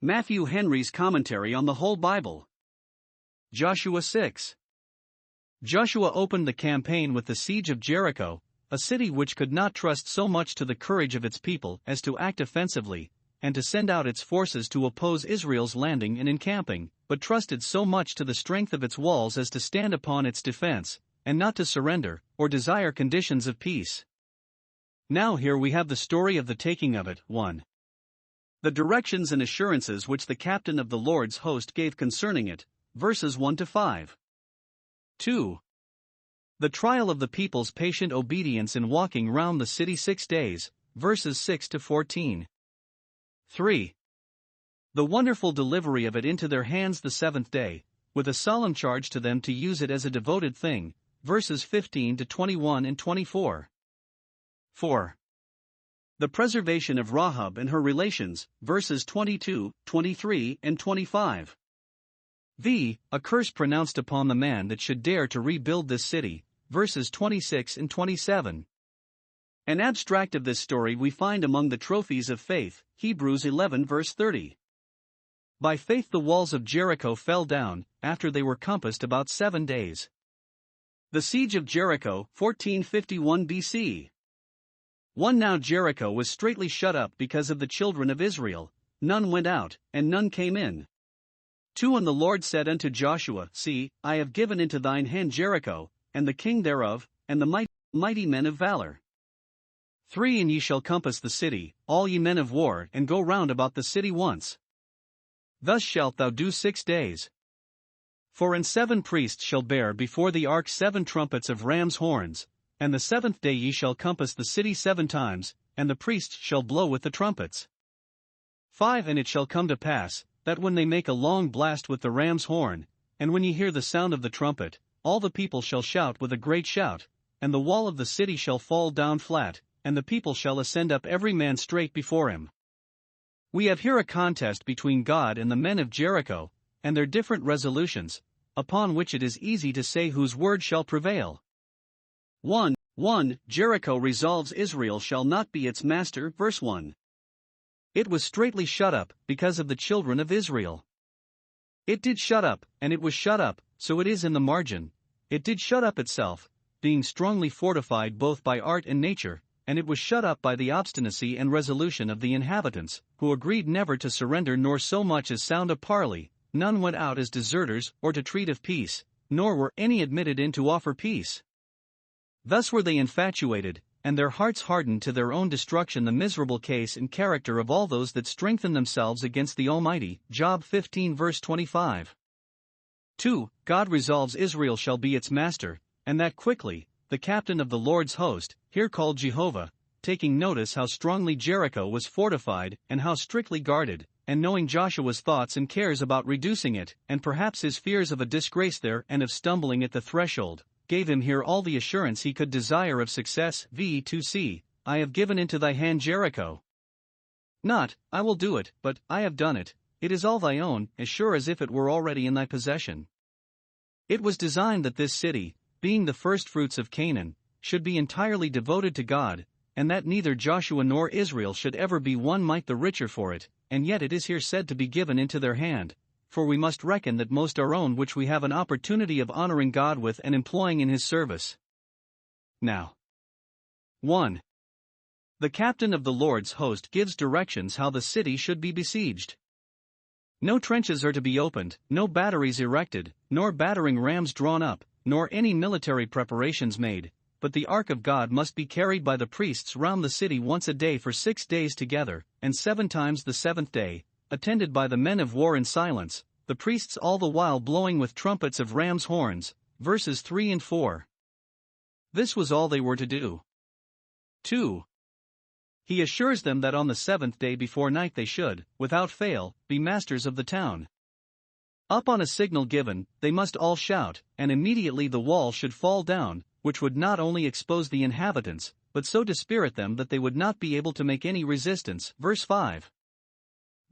Matthew Henry's Commentary on the Whole Bible. Joshua 6. Joshua opened the campaign with the siege of Jericho, a city which could not trust so much to the courage of its people as to act offensively, and to send out its forces to oppose Israel's landing and encamping, but trusted so much to the strength of its walls as to stand upon its defense, and not to surrender, or desire conditions of peace. Now here we have the story of the taking of it. 1. The directions and assurances which the captain of the Lord's host gave concerning it, verses 1 to 5. 2. The trial of the people's patient obedience in walking round the city 6 days, verses 6 to 14. 3. The wonderful delivery of it into their hands the 7th day, with a solemn charge to them to use it as a devoted thing, verses 15 to 21 and 24. 4. The preservation of Rahab and her relations, verses 22, 23 and 25. A curse pronounced upon the man that should dare to rebuild this city, verses 26 and 27. An abstract of this story we find among the trophies of faith, Hebrews 11 verse 30. By faith the walls of Jericho fell down, after they were compassed about 7 days. The siege of Jericho, 1451 BC. 1. Now Jericho was straitly shut up because of the children of Israel, none went out, and none came in. 2. And the Lord said unto Joshua, See, I have given into thine hand Jericho, and the king thereof, and the mighty men of valor. 3. And ye shall compass the city, all ye men of war, and go round about the city once. Thus shalt thou do 6 days. 4. And 7 priests shall bear before the ark 7 trumpets of ram's horns, and the 7th day ye shall compass the city 7 times, and the priests shall blow with the trumpets. 5. And it shall come to pass, that when they make a long blast with the ram's horn, and when ye hear the sound of the trumpet, all the people shall shout with a great shout, and the wall of the city shall fall down flat, and the people shall ascend up every man straight before him. We have here a contest between God and the men of Jericho, and their different resolutions, upon which it is easy to say whose word shall prevail. 1. Jericho resolves Israel shall not be its master, verse 1. It was straitly shut up, because of the children of Israel. It did shut up, and it was shut up, so it is in the margin. It did shut up itself, being strongly fortified both by art and nature, and it was shut up by the obstinacy and resolution of the inhabitants, who agreed never to surrender nor so much as sound a parley. None went out as deserters or to treat of peace, nor were any admitted in to offer peace. Thus were they infatuated, and their hearts hardened to their own destruction. The miserable case and character of all those that strengthen themselves against the Almighty. Job 15 verse 25. 2. God resolves Israel shall be its master, and that quickly. The captain of the Lord's host, here called Jehovah, taking notice how strongly Jericho was fortified and how strictly guarded, and knowing Joshua's thoughts and cares about reducing it, and perhaps his fears of a disgrace there and of stumbling at the threshold, gave him here all the assurance he could desire of success. V2c, I have given into thy hand Jericho. Not, I will do it, but, I have done it, it is all thy own, as sure as if it were already in thy possession. It was designed that this city, being the firstfruits of Canaan, should be entirely devoted to God, and that neither Joshua nor Israel should ever be one mite the richer for it, and yet it is here said to be given into their hand, for we must reckon that most are own which we have an opportunity of honoring God with and employing in his service. Now, 1. The captain of the Lord's host gives directions how the city should be besieged. No trenches are to be opened, no batteries erected, nor battering rams drawn up, nor any military preparations made, but the ark of God must be carried by the priests round the city once a day for 6 days together, and 7 times the 7th day, attended by the men of war in silence, the priests all the while blowing with trumpets of ram's horns, verses 3 and 4. This was all they were to do. 2. He assures them that on the 7th day before night they should, without fail, be masters of the town. Up on a signal given, they must all shout, and immediately the wall should fall down, which would not only expose the inhabitants, but so dispirit them that they would not be able to make any resistance. Verse 5.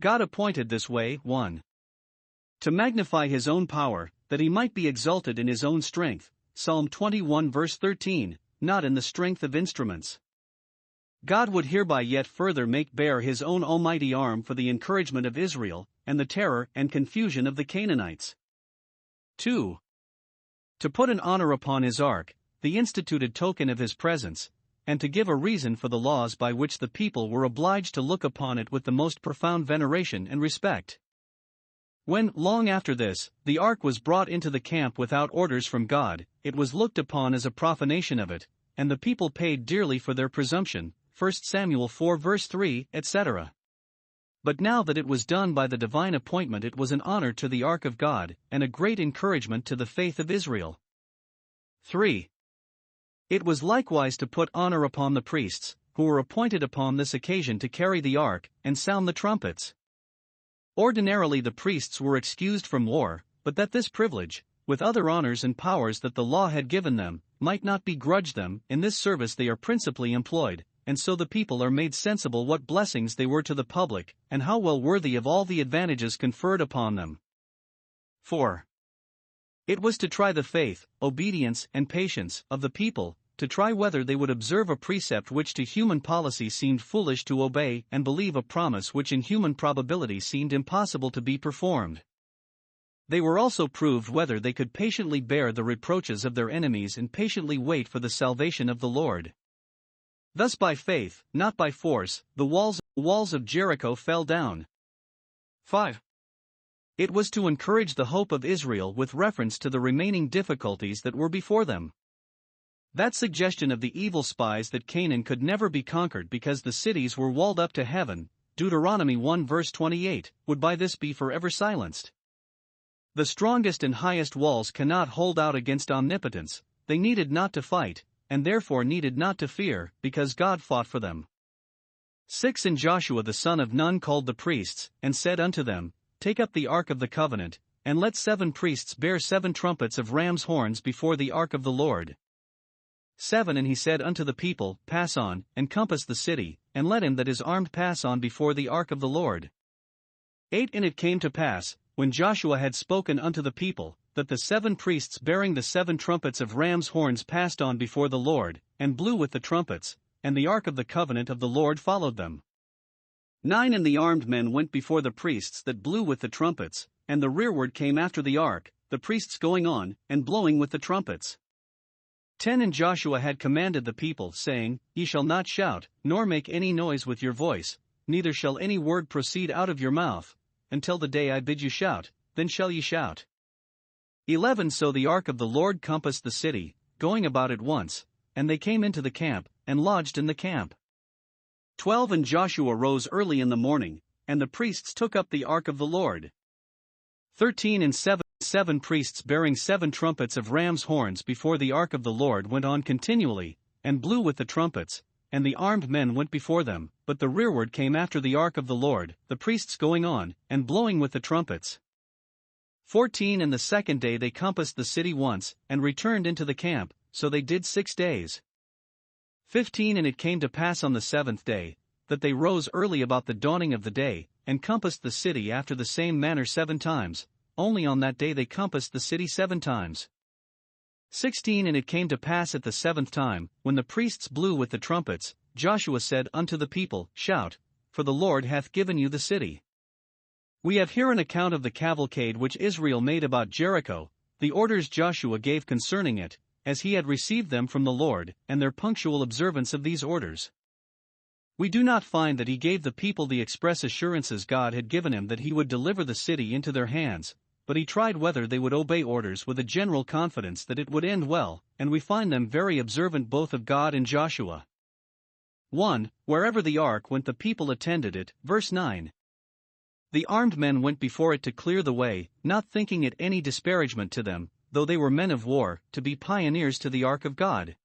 God appointed this way. 1. To magnify his own power, that he might be exalted in his own strength. Psalm 21 verse 13, not in the strength of instruments. God would hereby yet further make bare his own almighty arm for the encouragement of Israel, and the terror and confusion of the Canaanites. 2. To put an honor upon his ark, the instituted token of his presence, and to give a reason for the laws by which the people were obliged to look upon it with the most profound veneration and respect. When, long after this, the ark was brought into the camp without orders from God, it was looked upon as a profanation of it, and the people paid dearly for their presumption, 1 Samuel 4 verse 3, etc. But now that it was done by the divine appointment, it was an honor to the ark of God, and a great encouragement to the faith of Israel. 3. It was likewise to put honor upon the priests, who were appointed upon this occasion to carry the ark, and sound the trumpets. Ordinarily the priests were excused from war, but that this privilege, with other honors and powers that the law had given them, might not be grudged them, in this service they are principally employed, and so the people are made sensible what blessings they were to the public, and how well worthy of all the advantages conferred upon them. 4. It was to try the faith, obedience, and patience of the people, to try whether they would observe a precept which to human policy seemed foolish to obey, and believe a promise which in human probability seemed impossible to be performed. They were also proved whether they could patiently bear the reproaches of their enemies and patiently wait for the salvation of the Lord. Thus by faith, not by force, the walls of Jericho fell down. 5. It was to encourage the hope of Israel with reference to the remaining difficulties that were before them. That suggestion of the evil spies that Canaan could never be conquered because the cities were walled up to heaven, Deuteronomy 1 verse 28, would by this be forever silenced. The strongest and highest walls cannot hold out against omnipotence. They needed not to fight, and therefore needed not to fear, because God fought for them. 6. And Joshua the son of Nun called the priests, and said unto them, Take up the ark of the covenant, and let 7 priests bear 7 trumpets of ram's horns before the ark of the Lord. 7. And he said unto the people, Pass on, and compass the city, and let him that is armed pass on before the ark of the Lord. 8. And it came to pass, when Joshua had spoken unto the people, that the 7 priests bearing the 7 trumpets of ram's horns passed on before the Lord, and blew with the trumpets, and the ark of the covenant of the Lord followed them. 9. And the armed men went before the priests that blew with the trumpets, and the rearward came after the ark, the priests going on, and blowing with the trumpets. 10. And Joshua had commanded the people, saying, Ye shall not shout, nor make any noise with your voice, neither shall any word proceed out of your mouth, until the day I bid you shout, then shall ye shout. 11. So the ark of the Lord compassed the city, going about it once, and they came into the camp, and lodged in the camp. 12. And Joshua rose early in the morning, and the priests took up the ark of the Lord. 13. And 7 priests bearing 7 trumpets of ram's horns before the ark of the Lord went on continually, and blew with the trumpets, and the armed men went before them, but the rearward came after the ark of the Lord, the priests going on, and blowing with the trumpets. 14. And the 2nd day they compassed the city once, and returned into the camp, so they did 6 days. 15. And it came to pass on the 7th day, that they rose early about the dawning of the day, and compassed the city after the same manner 7 times, only on that day they compassed the city 7 times. 16. And it came to pass at the 7th time, when the priests blew with the trumpets, Joshua said unto the people, Shout, for the Lord hath given you the city. We have here an account of the cavalcade which Israel made about Jericho, the orders Joshua gave concerning it, as he had received them from the Lord, and their punctual observance of these orders. We do not find that he gave the people the express assurances God had given him that he would deliver the city into their hands, but he tried whether they would obey orders with a general confidence that it would end well, and we find them very observant both of God and Joshua. 1. Wherever the ark went the people attended it, verse 9. The armed men went before it to clear the way, not thinking it any disparagement to them, though they were men of war, to be pioneers to the ark of God.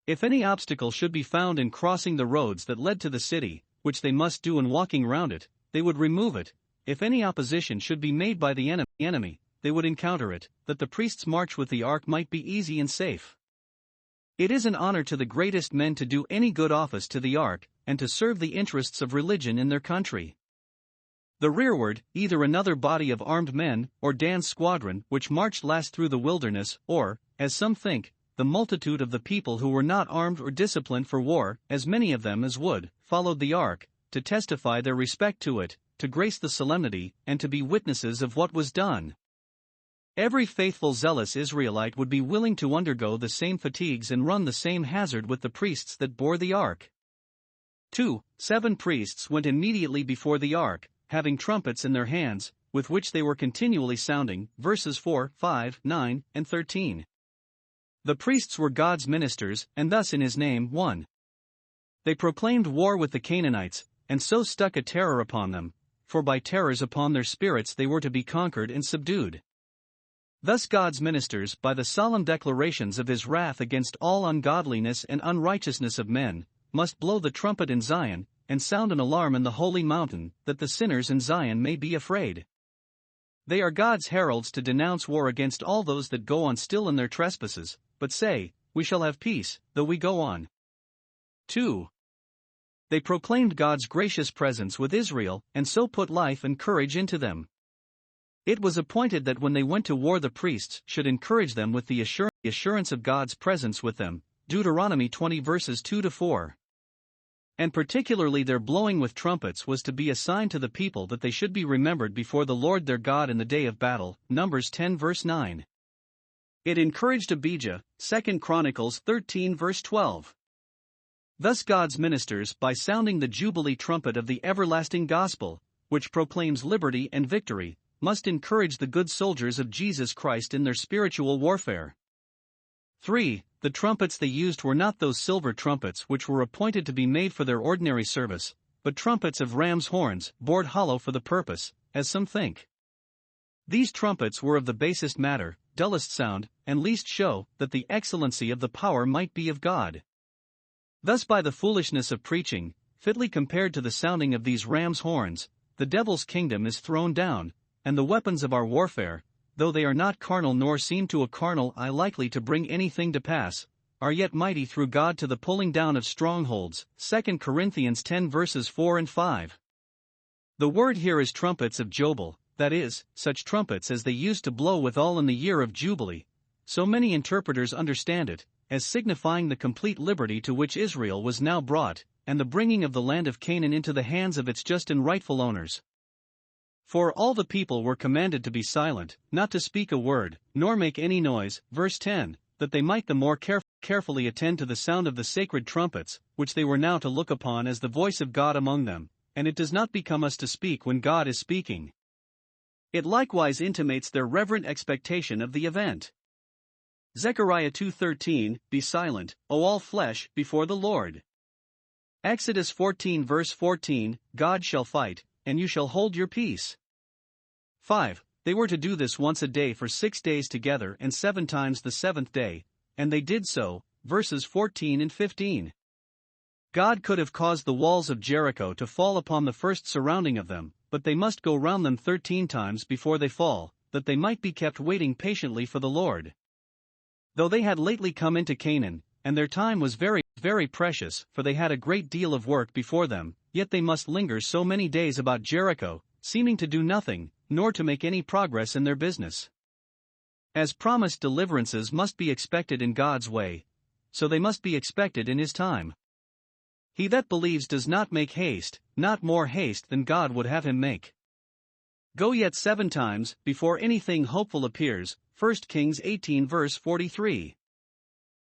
If any obstacle should be found in crossing the roads that led to the city, which they must do in walking round it, they would remove it. If any opposition should be made by the enemy, they would encounter it, that the priest's march with the ark might be easy and safe. It is an honor to the greatest men to do any good office to the ark, and to serve the interests of religion in their country. The rearward, either another body of armed men, or Dan's squadron, which marched last through the wilderness, or, as some think, the multitude of the people who were not armed or disciplined for war, as many of them as would, followed the ark, to testify their respect to it, to grace the solemnity, and to be witnesses of what was done. Every faithful zealous Israelite would be willing to undergo the same fatigues and run the same hazard with the priests that bore the ark. 2. 7 priests went immediately before the ark, having trumpets in their hands, with which they were continually sounding, verses 4, 5, 9, and 13. The priests were God's ministers, and thus in his name, 1. They proclaimed war with the Canaanites, and so stuck a terror upon them, for by terrors upon their spirits they were to be conquered and subdued. Thus God's ministers, by the solemn declarations of his wrath against all ungodliness and unrighteousness of men, must blow the trumpet in Zion, and sound an alarm in the holy mountain, that the sinners in Zion may be afraid. They are God's heralds to denounce war against all those that go on still in their trespasses, but say, "We shall have peace, though we go on." 2. They proclaimed God's gracious presence with Israel, and so put life and courage into them. It was appointed that when they went to war the priests should encourage them with the assurance of God's presence with them, Deuteronomy 20 verses 2-4. And particularly their blowing with trumpets was to be a sign to the people that they should be remembered before the Lord their God in the day of battle, Numbers 10 verse 9. It encouraged Abijah, 2 Chronicles 13 verse 12. Thus God's ministers, by sounding the jubilee trumpet of the everlasting gospel, which proclaims liberty and victory, must encourage the good soldiers of Jesus Christ in their spiritual warfare. 3. The trumpets they used were not those silver trumpets which were appointed to be made for their ordinary service, but trumpets of ram's horns, bored hollow for the purpose, as some think. These trumpets were of the basest matter, dullest sound, and least show, that the excellency of the power might be of God. Thus by the foolishness of preaching, fitly compared to the sounding of these ram's horns, the devil's kingdom is thrown down, and the weapons of our warfare, though they are not carnal nor seem to a carnal eye likely to bring anything to pass, are yet mighty through God to the pulling down of strongholds, 2 Corinthians 10 verses 4 and 5. The word here is trumpets of Jobel, that is, such trumpets as they used to blow withal in the year of Jubilee. So many interpreters understand it, as signifying the complete liberty to which Israel was now brought, and the bringing of the land of Canaan into the hands of its just and rightful owners. For all the people were commanded to be silent, not to speak a word, nor make any noise, verse 10, that they might the more carefully attend to the sound of the sacred trumpets, which they were now to look upon as the voice of God among them, and it does not become us to speak when God is speaking. It likewise intimates their reverent expectation of the event. Zechariah 2:13, "Be silent, O all flesh, before the Lord." Exodus 14 verse 14, "God shall fight, and you shall hold your peace." 5. They were to do this once a day for 6 days together and 7 times the 7th day, and they did so, verses 14 and 15. God could have caused the walls of Jericho to fall upon the first surrounding of them, but they must go round them 13 times before they fall, that they might be kept waiting patiently for the Lord. Though they had lately come into Canaan, and their time was very, very precious, for they had a great deal of work before them, yet they must linger so many days about Jericho, seeming to do nothing, nor to make any progress in their business. As promised deliverances must be expected in God's way, so they must be expected in his time. He that believes does not make haste, not more haste than God would have him make. Go yet 7 times, before anything hopeful appears, 1 Kings 18 verse 43.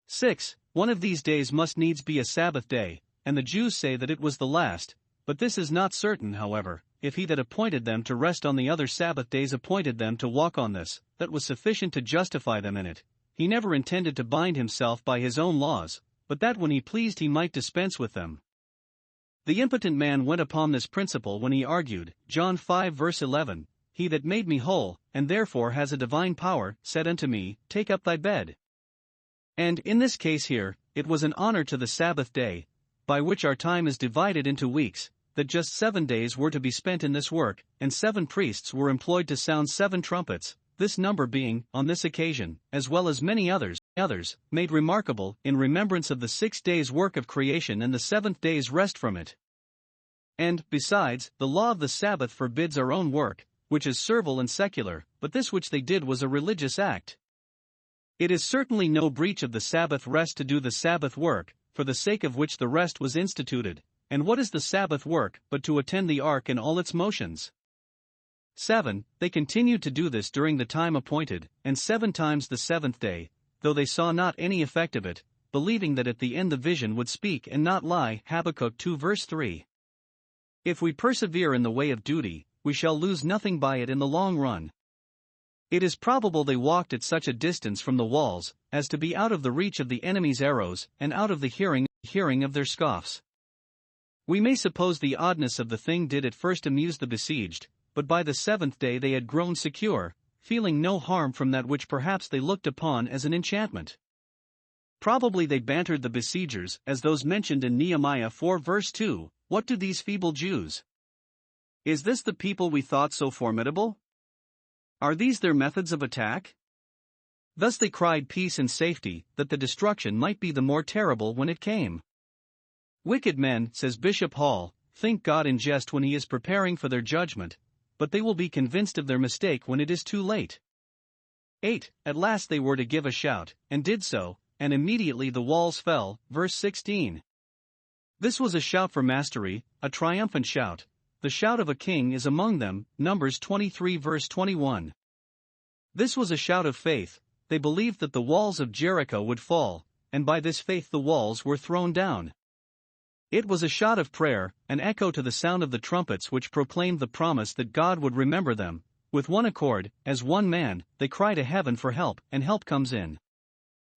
6. One of these days must needs be a Sabbath day, and the Jews say that it was the last, but this is not certain. However, if he that appointed them to rest on the other Sabbath days appointed them to walk on this, that was sufficient to justify them in it. He never intended to bind himself by his own laws, but that when he pleased he might dispense with them. The impotent man went upon this principle when he argued, John 5 verse 11, "He that made me whole, and therefore has a divine power, said unto me, Take up thy bed." And in this case here, it was an honor to the Sabbath day, by which our time is divided into weeks, that just 7 days were to be spent in this work, and 7 priests were employed to sound 7 trumpets, this number being, on this occasion, as well as many others, made remarkable, in remembrance of the 6 days' work of creation and the 7th day's rest from it. And, besides, the law of the Sabbath forbids our own work, which is servile and secular, but this which they did was a religious act. It is certainly no breach of the Sabbath rest to do the Sabbath work, for the sake of which the rest was instituted, And what is the Sabbath work but to attend the ark in all its motions? 7. They continued to do this during the time appointed, and 7 times the 7th day, though they saw not any effect of it, believing that at the end the vision would speak and not lie. Habakkuk 2 verse 3. If we persevere in the way of duty, we shall lose nothing by it in the long run. It is probable they walked at such a distance from the walls, as to be out of the reach of the enemy's arrows, and out of the hearing of their scoffs. We may suppose the oddness of the thing did at first amuse the besieged, but by the 7th day they had grown secure, feeling no harm from that which perhaps they looked upon as an enchantment. Probably they bantered the besiegers, as those mentioned in Nehemiah 4 verse 2, "What do these feeble Jews? Is this the people we thought so formidable? Are these their methods of attack?" Thus they cried peace and safety, that the destruction might be the more terrible when it came. Wicked men, says Bishop Hall, think God in jest when he is preparing for their judgment, but they will be convinced of their mistake when it is too late. 8. At last they were to give a shout, and did so, and immediately the walls fell. Verse 16. This was a shout for mastery, a triumphant shout. The shout of a king is among them. Numbers 23 verse 21. This was a shout of faith. They believed that the walls of Jericho would fall, and by this faith the walls were thrown down. It was a shout of prayer, an echo to the sound of the trumpets which proclaimed the promise that God would remember them. With one accord, as one man, they cry to heaven for help, and help comes in.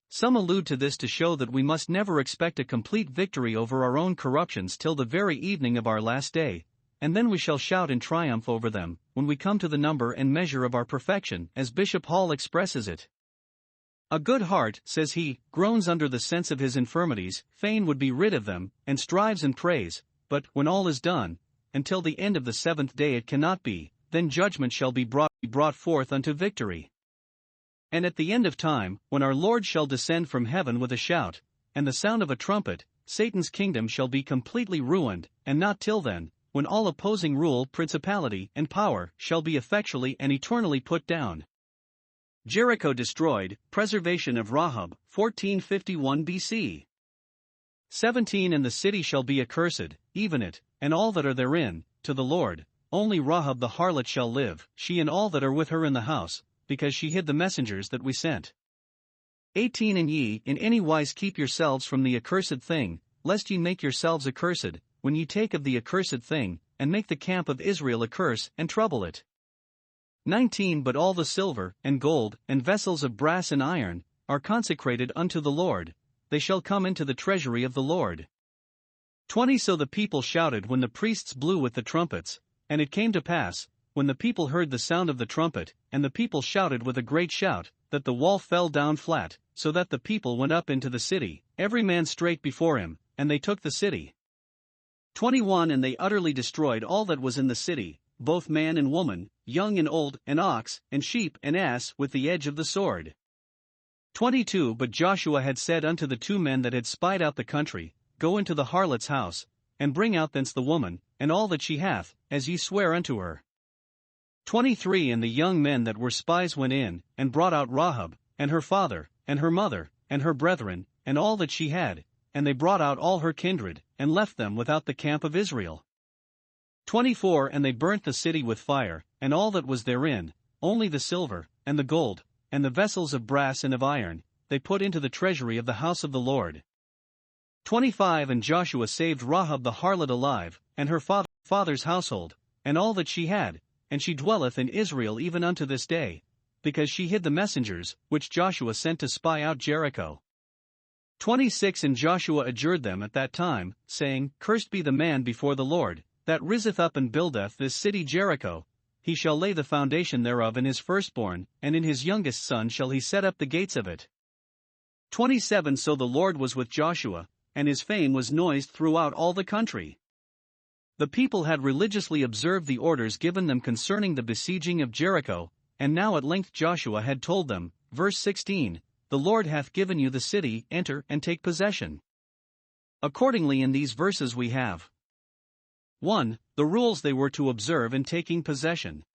Some allude to this to show that we must never expect a complete victory over our own corruptions till the very evening of our last day, and then we shall shout in triumph over them, when we come to the number and measure of our perfection, as Bishop Hall expresses it. A good heart, says he, groans under the sense of his infirmities, fain would be rid of them, and strives and prays, but, when all is done, until the end of the 7th day it cannot be, then judgment shall be brought forth unto victory. And at the end of time, when our Lord shall descend from heaven with a shout, and the sound of a trumpet, Satan's kingdom shall be completely ruined, and not till then, when all opposing rule, principality, and power shall be effectually and eternally put down. Jericho destroyed, preservation of Rahab, 1451 BC. 17 And the city shall be accursed, even it, and all that are therein, to the Lord. Only Rahab the harlot shall live, she and all that are with her in the house, because she hid the messengers that we sent. 18 And ye in any wise keep yourselves from the accursed thing, lest ye make yourselves accursed, when ye take of the accursed thing, and make the camp of Israel a curse, and trouble it. 19 But all the silver, and gold, and vessels of brass and iron, are consecrated unto the Lord, they shall come into the treasury of the Lord. 20 So the people shouted when the priests blew with the trumpets, and it came to pass, when the people heard the sound of the trumpet, and the people shouted with a great shout, that the wall fell down flat, so that the people went up into the city, every man straight before him, and they took the city. 21 And they utterly destroyed all that was in the city, both man and woman, young and old, and ox, and sheep, and ass, with the edge of the sword. 22 But Joshua had said unto the 2 men that had spied out the country, Go into the harlot's house, and bring out thence the woman, and all that she hath, as ye swear unto her. 23 And the young men that were spies went in, and brought out Rahab, and her father, and her mother, and her brethren, and all that she had, and they brought out all her kindred, and left them without the camp of Israel. 24 And they burnt the city with fire, and all that was therein, only the silver, and the gold, and the vessels of brass and of iron, they put into the treasury of the house of the Lord. 25 And Joshua saved Rahab the harlot alive, and her father's household, and all that she had, and she dwelleth in Israel even unto this day, because she hid the messengers, which Joshua sent to spy out Jericho. 26 And Joshua adjured them at that time, saying, Cursed be the man before the Lord, that riseth up and buildeth this city Jericho. He shall lay the foundation thereof in his firstborn, and in his youngest son shall he set up the gates of it. 27 So the Lord was with Joshua, and his fame was noised throughout all the country. The people had religiously observed the orders given them concerning the besieging of Jericho, and now at length Joshua had told them, verse 16, The Lord hath given you the city, enter and take possession. Accordingly in these verses we have 1. The rules they were to observe in taking possession.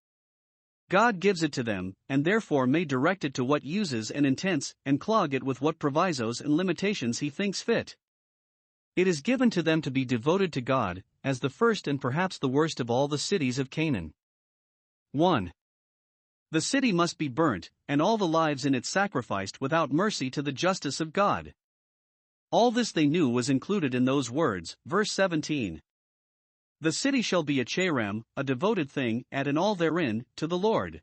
God gives it to them, and therefore may direct it to what uses and intents, and clog it with what provisos and limitations he thinks fit. It is given to them to be devoted to God, as the first and perhaps the worst of all the cities of Canaan. 1. The city must be burnt, and all the lives in it sacrificed without mercy to the justice of God. All this they knew was included in those words, verse 17. The city shall be a cherem, a devoted thing, and all therein, to the Lord.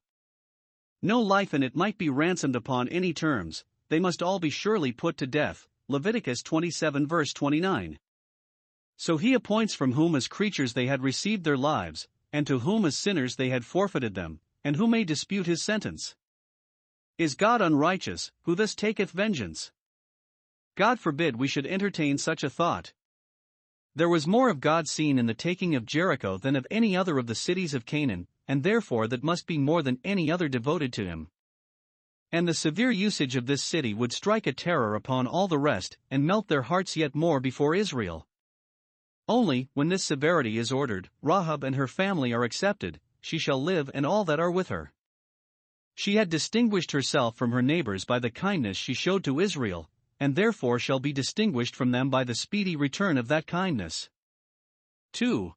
No life in it might be ransomed upon any terms, they must all be surely put to death, Leviticus 27 verse 29. So he appoints from whom as creatures they had received their lives, and to whom as sinners they had forfeited them, and who may dispute his sentence? Is God unrighteous, who thus taketh vengeance? God forbid we should entertain such a thought. There was more of God seen in the taking of Jericho than of any other of the cities of Canaan, and therefore that must be more than any other devoted to him. And the severe usage of this city would strike a terror upon all the rest, and melt their hearts yet more before Israel. Only, when this severity is ordered, Rahab and her family are accepted, she shall live and all that are with her. She had distinguished herself from her neighbors by the kindness she showed to Israel, and therefore shall be distinguished from them by the speedy return of that kindness. 2.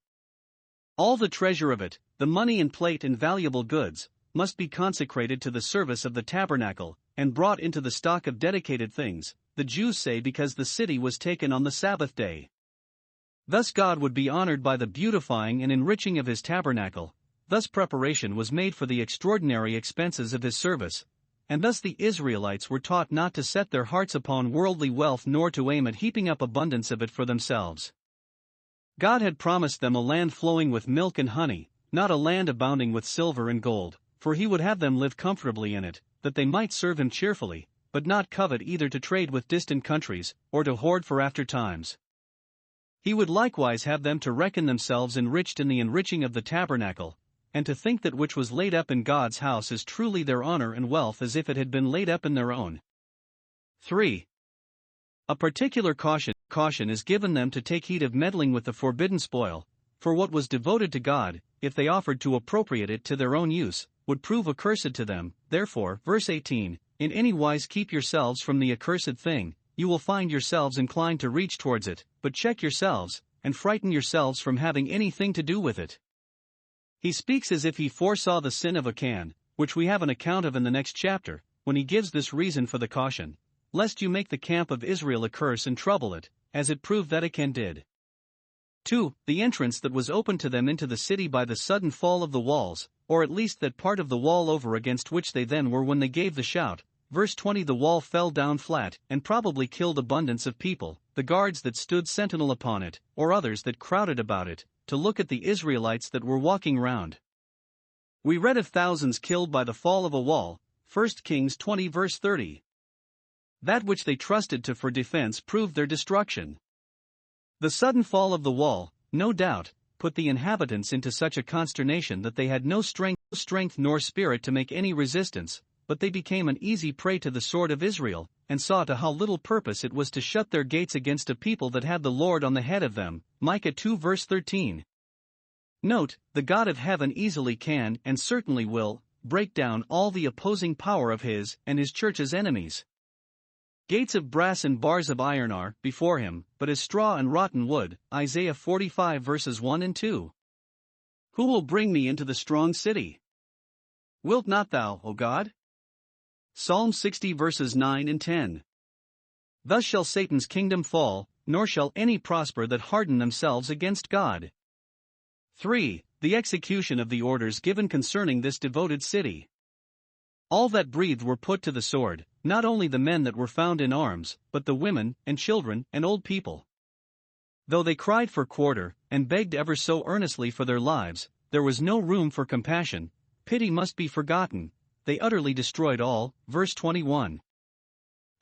All the treasure of it, the money and plate and valuable goods, must be consecrated to the service of the tabernacle, and brought into the stock of dedicated things, the Jews say, because the city was taken on the Sabbath day. Thus God would be honored by the beautifying and enriching of his tabernacle, thus preparation was made for the extraordinary expenses of his service, and thus the Israelites were taught not to set their hearts upon worldly wealth nor to aim at heaping up abundance of it for themselves. God had promised them a land flowing with milk and honey, not a land abounding with silver and gold, for he would have them live comfortably in it, that they might serve him cheerfully, but not covet either to trade with distant countries, or to hoard for after times. He would likewise have them to reckon themselves enriched in the enriching of the tabernacle, and to think that which was laid up in God's house is truly their honor and wealth as if it had been laid up in their own. 3. A particular caution is given them to take heed of meddling with the forbidden spoil, for what was devoted to God, if they offered to appropriate it to their own use, would prove accursed to them. Therefore, verse 18, in any wise keep yourselves from the accursed thing, you will find yourselves inclined to reach towards it, but check yourselves, and frighten yourselves from having anything to do with it. He speaks as if he foresaw the sin of Achan, which we have an account of in the next chapter, when he gives this reason for the caution, lest you make the camp of Israel a curse and trouble it, as it proved that Achan did. 2. The entrance that was opened to them into the city by the sudden fall of the walls, or at least that part of the wall over against which they then were when they gave the shout. Verse 20. The wall fell down flat, and probably killed abundance of people, the guards that stood sentinel upon it, or others that crowded about it, to look at the Israelites that were walking round. We read of thousands killed by the fall of a wall, 1 Kings 20 verse 30. That which they trusted to for defense proved their destruction. The sudden fall of the wall, no doubt, put the inhabitants into such a consternation that they had no strength nor spirit to make any resistance, but they became an easy prey to the sword of Israel, and saw to how little purpose it was to shut their gates against a people that had the Lord on the head of them. Micah 2 verse 13. Note, the God of heaven easily can, and certainly will, break down all the opposing power of his and his church's enemies. Gates of brass and bars of iron are before him, but as straw and rotten wood. Isaiah 45 verses 1 and 2. Who will bring me into the strong city? Wilt not thou, O God? Psalm 60 verses 9 and 10. Thus shall Satan's kingdom fall, nor shall any prosper that harden themselves against God. 3. The execution of the orders given concerning this devoted city. All that breathed were put to the sword, not only the men that were found in arms, but the women, and children, and old people. Though they cried for quarter, and begged ever so earnestly for their lives, there was no room for compassion, pity must be forgotten, they utterly destroyed all. Verse 21.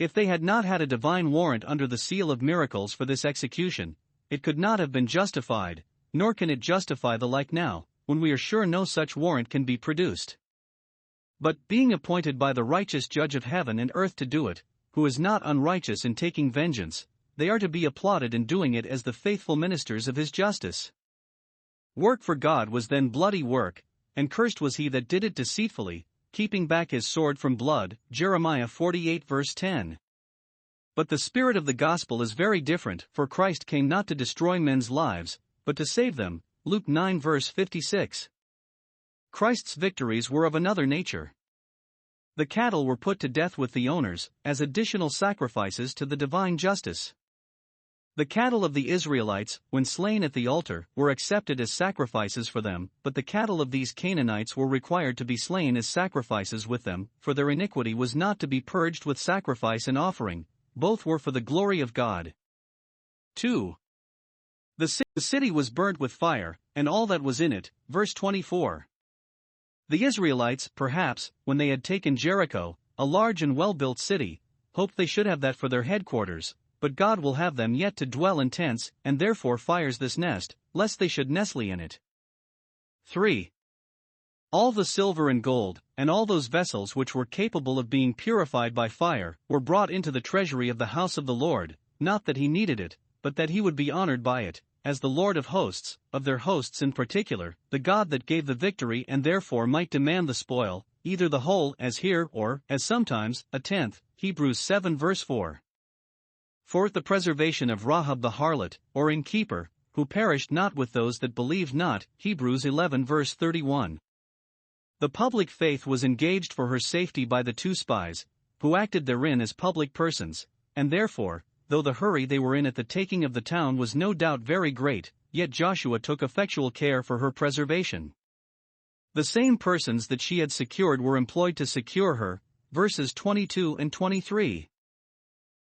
If they had not had a divine warrant under the seal of miracles for this execution, it could not have been justified, nor can it justify the like now, when we are sure no such warrant can be produced. But, being appointed by the righteous judge of heaven and earth to do it, who is not unrighteous in taking vengeance, they are to be applauded in doing it as the faithful ministers of his justice. Work for God was then bloody work, and cursed was he that did it deceitfully, keeping back his sword from blood. Jeremiah 48 verse 10. But the spirit of the gospel is very different, for Christ came not to destroy men's lives, but to save them. Luke 9 verse 56. Christ's victories were of another nature. The cattle were put to death with the owners, as additional sacrifices to the divine justice. The cattle of the Israelites, when slain at the altar, were accepted as sacrifices for them, but the cattle of these Canaanites were required to be slain as sacrifices with them, for their iniquity was not to be purged with sacrifice and offering, both were for the glory of God. 2. The city was burnt with fire, and all that was in it. Verse 24. The Israelites, perhaps, when they had taken Jericho, a large and well-built city, hoped they should have that for their headquarters, but God will have them yet to dwell in tents, and therefore fires this nest, lest they should nestle in it. 3. All the silver and gold, and all those vessels which were capable of being purified by fire, were brought into the treasury of the house of the Lord, not that he needed it, but that he would be honored by it, as the Lord of hosts, of their hosts in particular, the God that gave the victory, and therefore might demand the spoil, either the whole as here or, as sometimes, a tenth. Hebrews 7 verse 4. 4. The preservation of Rahab the harlot, or innkeeper, who perished not with those that believed not. Hebrews 11 verse 31. The public faith was engaged for her safety by the two spies, who acted therein as public persons, and therefore, though the hurry they were in at the taking of the town was no doubt very great, yet Joshua took effectual care for her preservation. The same persons that she had secured were employed to secure her. Verses 22 and 23.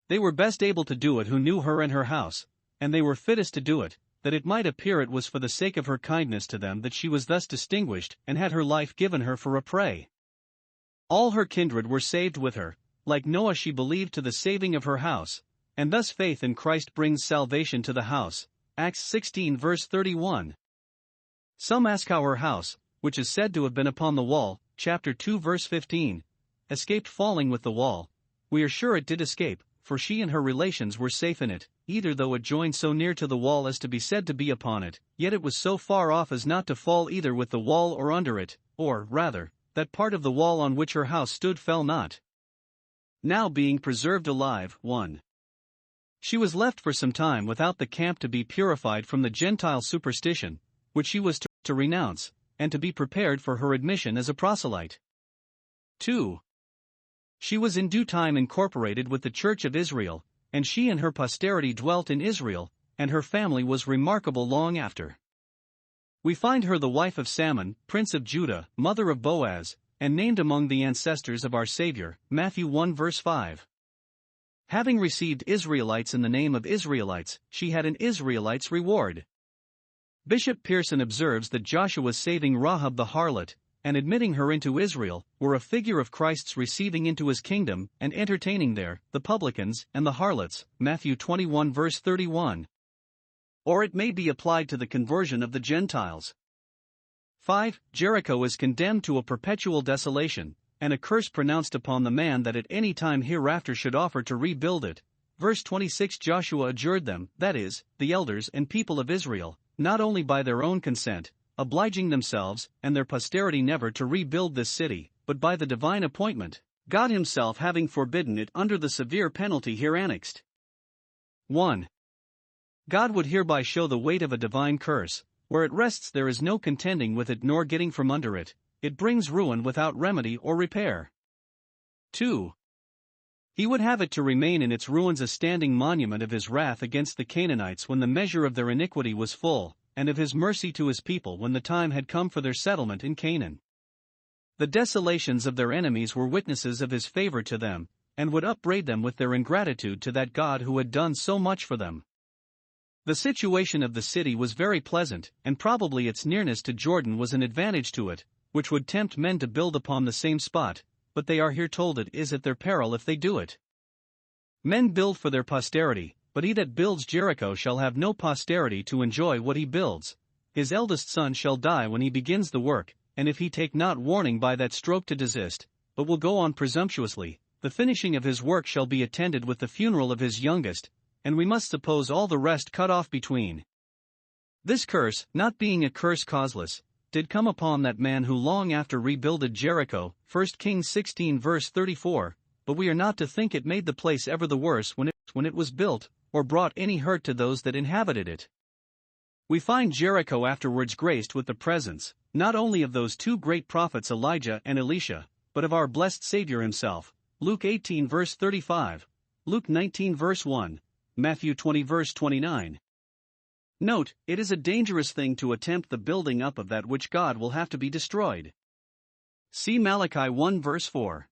They were best able to do it who knew her and her house, and they were fittest to do it, that it might appear it was for the sake of her kindness to them that she was thus distinguished, and had her life given her for a prey. All her kindred were saved with her, like Noah she believed to the saving of her house, and thus faith in Christ brings salvation to the house. Acts 16 verse 31. Some ask how her house, which is said to have been upon the wall, chapter 2 verse 15, escaped falling with the wall. We are sure it did escape, for she and her relations were safe in it, either though it joined so near to the wall as to be said to be upon it, yet it was so far off as not to fall either with the wall or under it, or, rather, that part of the wall on which her house stood fell not. Now being preserved alive. 1. She was left for some time without the camp to be purified from the Gentile superstition, which she was to renounce, and to be prepared for her admission as a proselyte. 2. She was in due time incorporated with the Church of Israel, and she and her posterity dwelt in Israel, and her family was remarkable long after. We find her the wife of Salmon, prince of Judah, mother of Boaz, and named among the ancestors of our Savior. Matthew 1 verse 5. Having received Israelites in the name of Israelites, she had an Israelite's reward. Bishop Pearson observes that Joshua's saving Rahab the harlot, and admitting her into Israel, were a figure of Christ's receiving into his kingdom, and entertaining there, the publicans, and the harlots. Matthew 21 verse 31. Or it may be applied to the conversion of the Gentiles. 5. Jericho is condemned to a perpetual desolation, and a curse pronounced upon the man that at any time hereafter should offer to rebuild it. Verse 26. Joshua adjured them, that is, the elders and people of Israel, not only by their own consent, obliging themselves and their posterity never to rebuild this city, but by the divine appointment, God himself having forbidden it under the severe penalty here annexed. 1. God would hereby show the weight of a divine curse. Where it rests there is no contending with it nor getting from under it. It brings ruin without remedy or repair. 2. He would have it to remain in its ruins a standing monument of his wrath against the Canaanites when the measure of their iniquity was full, and of his mercy to his people when the time had come for their settlement in Canaan. The desolations of their enemies were witnesses of his favor to them, and would upbraid them with their ingratitude to that God who had done so much for them. The situation of the city was very pleasant, and probably its nearness to Jordan was an advantage to it, which would tempt men to build upon the same spot, but they are here told it is at their peril if they do it. Men build for their posterity, but he that builds Jericho shall have no posterity to enjoy what he builds. His eldest son shall die when he begins the work, and if he take not warning by that stroke to desist, but will go on presumptuously, the finishing of his work shall be attended with the funeral of his youngest, and we must suppose all the rest cut off between. This curse, not being a curse causeless, did come upon that man who long after rebuilded Jericho, 1 Kings 16 verse 34, but we are not to think it made the place ever the worse when it lost when it was built, or brought any hurt to those that inhabited it. We find Jericho afterwards graced with the presence, not only of those two great prophets Elijah and Elisha, but of our blessed Savior himself, Luke 18 verse 35, Luke 19 verse 1, Matthew 20 verse 29. Note, it is a dangerous thing to attempt the building up of that which God will have to be destroyed. See Malachi 1 verse 4.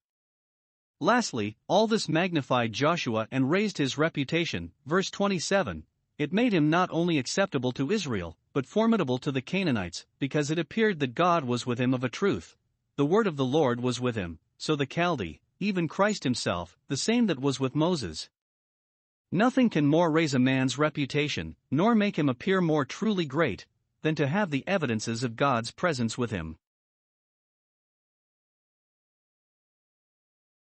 Lastly, all this magnified Joshua and raised his reputation, verse 27, it made him not only acceptable to Israel, but formidable to the Canaanites, because it appeared that God was with him of a truth. The word of the Lord was with him, so the Chaldee, even Christ himself, the same that was with Moses. Nothing can more raise a man's reputation, nor make him appear more truly great, than to have the evidences of God's presence with him.